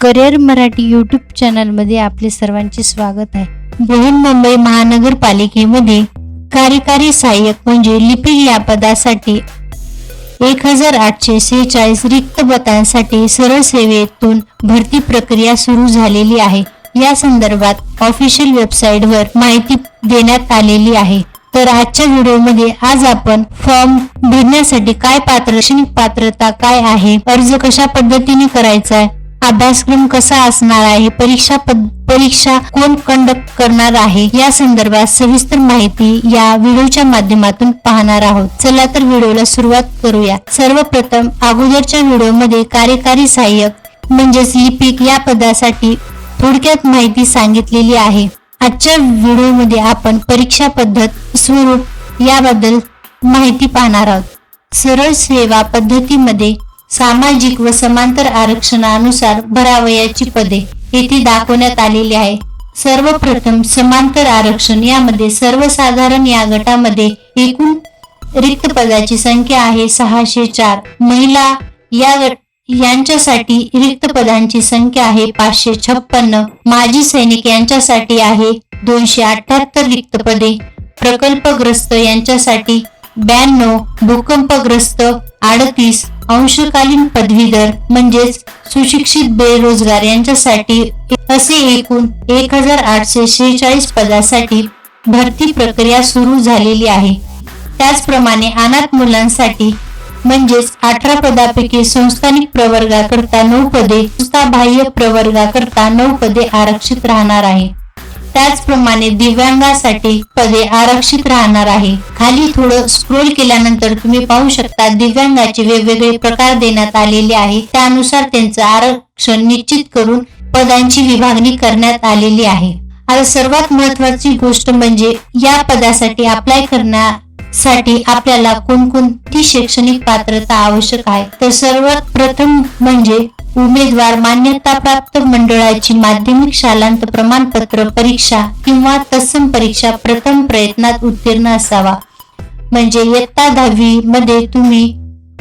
Career Marathi YouTube चॅनलमध्ये आपले सर्वांचे स्वागत आहे. बृहन्मुंबई महानगरपालिकेमध्ये कार्यकारी सहाय्यक म्हणजे लिपिक या पदासाठी 1846 रिक्त पदांसाठी सरळ सेवेतून भरती प्रक्रिया सुरू झालेली आहे. या संदर्भात ऑफिशियल वेबसाईटवर माहिती देण्यात आलेली आहे. तर आजच्या व्हिडिओमध्ये आज आपण फॉर्म भरण्यासाठी काय शैक्षणिक पात्रता काय आहे, अर्ज कशा पद्धतीने करायचा आहे, अभ्यासक्रम कसा असणार आहे, परीक्षा कोण कंडक्ट करणार आहे या संदर्भात सविस्तर माहिती या व्हिडिओच्या माध्यमातून पाहणार आहोत. चला तर व्हिडिओला सुरुवात करूया. सर्वप्रथम अगोदरच्या व्हिडिओमध्ये कार्यकारी सहाय्यक म्हणजेच लिपिक या पदासाठी थोडक्यात माहिती सांगितलेली आहे. आजच्या व्हिडिओमध्ये आपण परीक्षा पद्धत, स्वरूप याबद्दल माहिती पाहणार आहोत. सरळ सेवा पद्धतीमध्ये सामाजिक व समांतर आरक्षणानुसार भरावयाची पदे येथे दाखवण्यात आलेली आहे. सर्वप्रथम समांतर आरक्षण यामध्ये सर्वसाधारण या गटामध्ये एकूण रिक्त पदाची संख्या आहे 604. महिला यांच्यासाठी रिक्त पदांची संख्या आहे 556. माजी सैनिक यांच्यासाठी आहे 278 रिक्त पदे. प्रकल्पग्रस्त यांच्यासाठी 92, भूकंपग्रस्त 38, अंशकालीन पदवीधर म्हणजेच सुशिक्षित बेरोजगार यांच्यासाठी असे एकूण 1846 पदासाठी भरती प्रक्रिया सुरू झालेली आहे. त्याचप्रमाणे अनाथ मुलांसाठी म्हणजेच 18 पदापैकी संस्थानिक प्रवर्गाकरता 9 पदे, संस्थाबाह्य प्रवर्गाकरता 9 पदे आरक्षित राहणार आहे. त्याचप्रमाणे दिव्यांगासाठी पदे आरक्षित राहणार आहे. खाली थोडं स्क्रोल केल्यानंतर तुम्ही पाहू शकता दिव्यांगाचे वेगवेगळे प्रकार देण्यात आलेले आहे. त्यानुसार त्यांचं आरक्षण निश्चित करून पदांची विभागणी करण्यात आलेली आहे. आता सर्वात महत्त्वाची गोष्ट म्हणजे या पदासाठी अप्लाय करण्यासाठी आपल्याला कोणकोणती शैक्षणिक पात्रता आवश्यक आहे. तर सर्वात प्रथम म्हणजे उमेदवार मान्यताप्राप्त मंडळाची माध्यमिक शालांत प्रमाणपत्र परीक्षा किंवा तत्सम परीक्षा प्रथम प्रयत्नात उत्तीर्ण असावा. म्हणजे इयत्ता 10वी मध्ये तुम्ही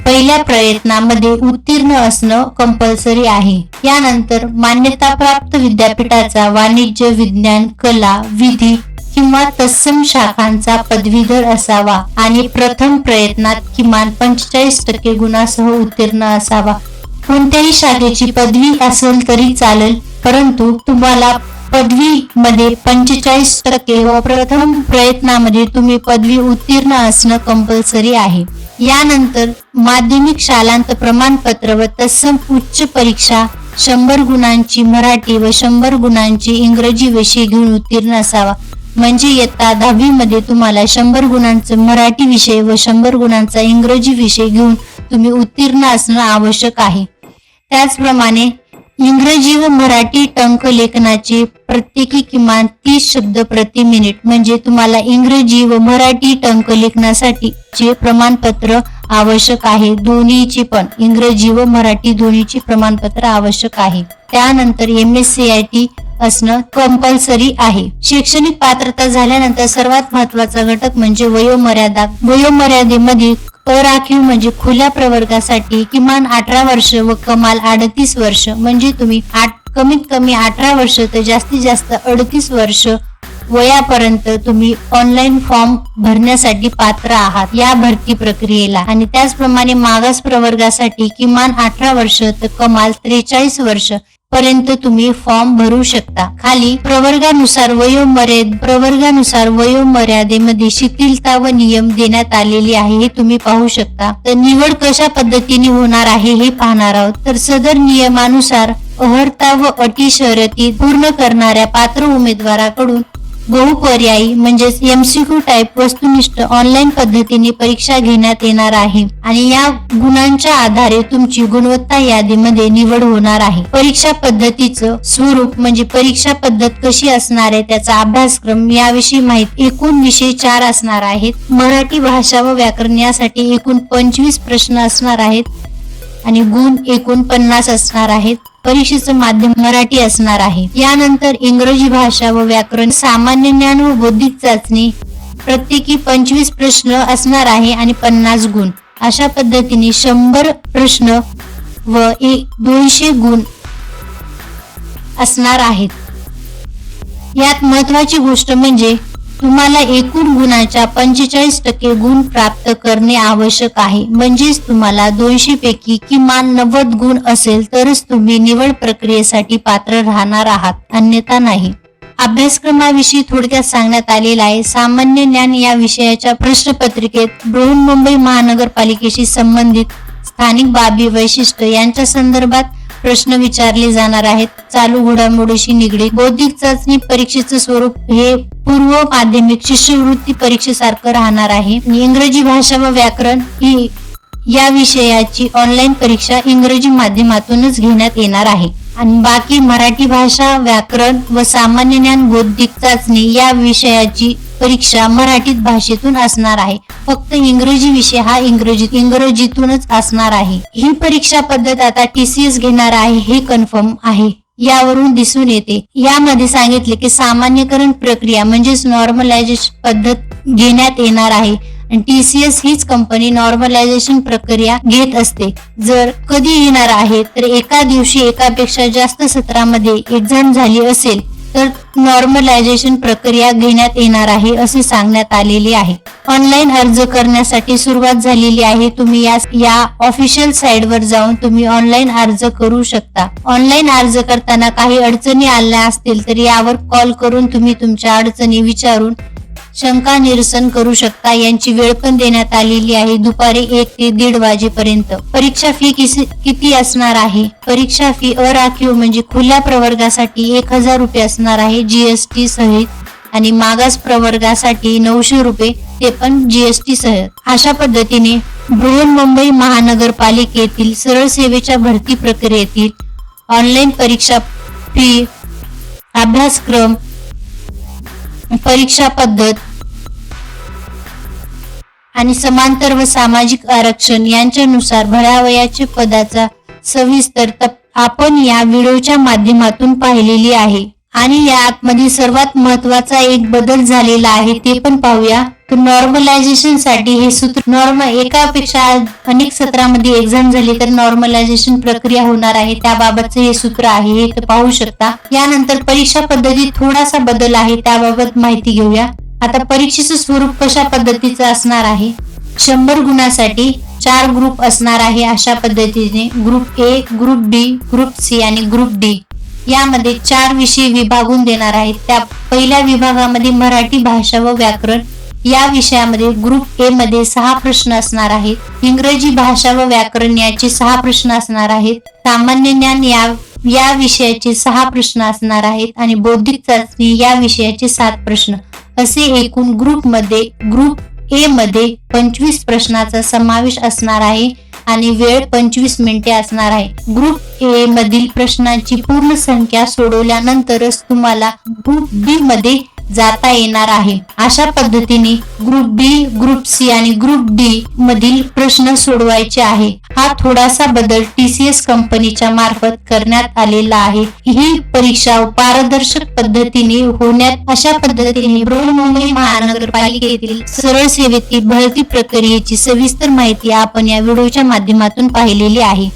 पहिल्या प्रयत्नामध्ये उत्तीर्ण असणं कंपल्सरी आहे. यानंतर मान्यताप्राप्त विद्यापीठाचा वाणिज्य, विज्ञान, कला, विधी किंवा तत्सम शाखांचा पदवीधर असावा आणि प्रथम प्रयत्नात किमान 45% गुणांसह उत्तीर्ण असावा. कोणत्याही शाखेची पदवी असेल तरी चालेल, परंतु तुम्हाला पदवीमध्ये 45% व प्रथम प्रयत्नामध्ये तुम्ही पदवी उत्तीर्ण असणं कंपल्सरी आहे. यानंतर माध्यमिक शालांत प्रमाणपत्र व तत्सम उच्च परीक्षा 100 गुणांची मराठी व 100 गुणांची इंग्रजी विषय घेऊन उत्तीर्ण असावा. म्हणजे इयत्ता 10वी मध्ये तुम्हाला 100 गुणांचा मराठी विषय व 100 गुणांचा इंग्रजी विषय घेऊन तुम्ही उत्तीर्ण असणं आवश्यक आहे. त्याचप्रमाणे इंग्रजी व मराठी टंक लेखनाचे प्रत्येकी किमान 30 शब्द प्रति मिनिट म्हणजे तुम्हाला इंग्रजी व मराठी टंक लेखनासाठीचे प्रमाणपत्र आवश्यक आहे. दोन्हीची पण इंग्रजी व मराठी दोन्हीची प्रमाणपत्र आवश्यक आहे. त्यानंतर MSCIT असणं कंपल्सरी आहे. शैक्षणिक पात्रता झाल्यानंतर सर्वात महत्वाचा घटक म्हणजे वयोमर्यादा. वयोमर्यादेमध्ये अराखीव म्हणजे खुल्या प्रवर्गासाठी किमान 18 वर्ष व कमाल 38 वर्ष म्हणजे तुम्ही कमीत कमी 18 वर्ष तर जास्तीत जास्त 38 वर्ष वयापर्यंत तुम्ही ऑनलाईन फॉर्म भरण्यासाठी पात्र आहात या भरती प्रक्रियेला. आणि त्याचप्रमाणे मागास प्रवर्गासाठी किमान 18 वर्ष तर कमाल 43 वर्ष पर्यंत तुम्ही फॉर्म भरू शकता. खाली प्रवर्गानुसार वयोमर्यादेमध्ये शिथिलता व नियम देण्यात आलेली आहे हे तुम्ही पाहू शकता. तर निवड कशा पद्धतीने होणार आहे हे पाहणार आहोत. तर सदर नियमानुसार अर्हता व अटी शर्ती पूर्ण करणाऱ्या पात्र उमेदवाराकडून बहुपर्यायी म्हणजेच MCQ टाईप वस्तुनिष्ठ ऑनलाईन पद्धतीने परीक्षा घेण्यात येणार आहे आणि या गुणांच्या आधारे तुमची गुणवत्ता यादीमध्ये निवड होणार आहे. परीक्षा पद्धतीचं स्वरूप म्हणजे परीक्षा पद्धत कशी असणार आहे, त्याचा अभ्यासक्रम याविषयी माहिती. एकूण विषय 4 असणार आहेत. मराठी भाषा व व्याकरण यासाठी एकूण 25 प्रश्न असणार आहेत आणि गुण एकूण 50 असणार आहेत. परीक्षेचं माध्यम मराठी असणार आहे. यानंतर इंग्रजी भाषा व व्याकरण, सामान्य ज्ञान व बौद्धिक चाचणी प्रत्येकी 25 प्रश्न असणार आहे आणि 50 गुण. अशा पद्धतीने 100 प्रश्न व 200 गुण असणार आहेत. यात महत्वाची गोष्ट म्हणजे तुम्हाला एकूण गुणाच्या 45% गुण प्राप्त करणे आवश्यक आहे. म्हणजेच तुम्हाला 200 पैकी किमान 90 गुण असेल तरच तुम्ही निवड प्रक्रियेसाठी पात्र राहणार आहात, अन्यथा नाही. अभ्यासक्रमाविषयी थोडक्यात सांगण्यात आलेला आहे. सामान्य ज्ञान या विषयाच्या प्रश्नपत्रिकेत बृहन्मुंबई महानगरपालिकेशी संबंधित स्थानिक बाबी वैशिष्ट्य यांच्या संदर्भात प्रश्न विचारले जाणार आहेत. चालू घडामोडीशी निगडीत बौद्धिक चाचणी परीक्षेचं स्वरूप हे पूर्व माध्यमिक शिष्यवृत्ती परीक्षेसारखं राहणार आहे. इंग्रजी भाषा व व्याकरण ही या विषयाची ऑनलाईन परीक्षा इंग्रजी माध्यमातूनच घेण्यात येणार आहे आणि बाकी मराठी भाषा, व्याकरण व सामान्य ज्ञान बौद्धिक चाचणी या विषयाची परीक्षा मराठीत भाषेतून असणार आहे. फक्त इंग्रजी विषय हा इंग्रजीतूनच असणार आहे. ही परीक्षा पद्धत आता TCS घेणार आहे हे कन्फर्म आहे. यावरून दिसून येते. यामध्ये सांगितले की सामान्यकरण प्रक्रिया म्हणजेच नॉर्मलायझेशन पद्धत घेण्यात येणार आहे. TCS हीच कंपनी नॉर्मलायझेशन प्रक्रिया घेत असते. जर कधी येणार आहे तर एका दिवशी एकापेक्षा जास्त सत्रामध्ये एक्झाम झाली असेल तर नॉर्मलायझेशन प्रक्रिया घेण्यात येणार आहे असे सांगण्यात आलेले आहे. ऑनलाईन अर्ज करण्यासाठी सुरुवात झालेली आहे. तुम्ही या ऑफिशियल साइटवर जाऊन तुम्ही ऑनलाईन अर्ज करू शकता. ऑनलाईन अर्ज करताना काही अडचणी आल्या असतील तर यावर कॉल करून तुम्ही तुमच्या अडचणी विचारून शंका निरसन करू शकता. यांची वेळ पण देण्यात आलेली आहे, दुपारी 1 ते 1:30 वाजेपर्यंत. परीक्षा फी किती असणार आहे? परीक्षा फी अराखीव म्हणजे खुल्या प्रवर्गासाठी 1000 रुपये असणार आहे GST सहित आणि मागास प्रवर्गासाठी 900 रुपये, ते पण GST सहित. अशा पद्धतीने बृहन्मुंबई महानगरपालिकेतील सरळ सेवेच्या भरती प्रक्रियेतील ऑनलाईन परीक्षा फी, अभ्यासक्रम, परीक्षा पद्धत आणि समांतर व सामाजिक आरक्षण यांच्यानुसार भरावयाचे पदाचा सविस्तर आपण या व्हिडिओच्या माध्यमातून पाहिलेली आहे. आणि या आतमध्ये सर्वात महत्वाचा एक बदल झालेला आहे ते पण पाहूया. तर नॉर्मलायझेशन साठी हे सूत्र एकापेक्षा अनेक सत्रामध्ये एक्झाम झाली तर नॉर्मलायझेशन प्रक्रिया होणार आहे, त्याबाबतचे हे सूत्र आहे, हे तर पाहू शकता. यानंतर परीक्षा पद्धतीत थोडासा बदल आहे, त्याबाबत माहिती घेऊया. आता परीक्षेचं स्वरूप कशा पद्धतीचं असणार आहे? 100 गुणासाठी 4 ग्रुप असणार आहे. अशा पद्धतीने group A, group B, group C आणि ग्रुप D यामध्ये 4 विषय विभागून देणार आहेत. त्या पहिल्या विभागामध्ये मराठी भाषा व व्याकरण या विषयामध्ये ग्रुप A मध्ये 6 प्रश्न असणार आहेत. इंग्रजी भाषा व व्याकरण याचे 6 प्रश्न असणार आहेत. सामान्य ज्ञान या विषयाचे 6 प्रश्न असणार आहेत आणि बौद्धिक चाचणी या विषयाचे 7 प्रश्न असे एकूण ग्रुप A मध्ये 25 प्रश्नाचा समावेश असणार आहे आणि वेळ 25 मिनिटे असणार आहे. ग्रुप A मधील प्रश्नांची पूर्ण संख्या सोडवल्यानंतरच तुम्हाला ग्रुप B मध्ये जाता येणार आहे. अशा पद्धतीने ग्रुप B, ग्रुप C आणि ग्रुप D मधील प्रश्न सोडवायचे आहे. हा थोडासा बदल TCS कंपनीच्या मार्फत करण्यात आलेला आहे. ही परीक्षा पारदर्शक पद्धतीने होण्यात अशा पद्धतीने बृहन्मुंबई महानगरपालिकेतील सरळ सेवेतील भरती प्रक्रियेची सविस्तर माहिती आपण या व्हिडिओच्या माध्यमातून पाहिलेली आहे.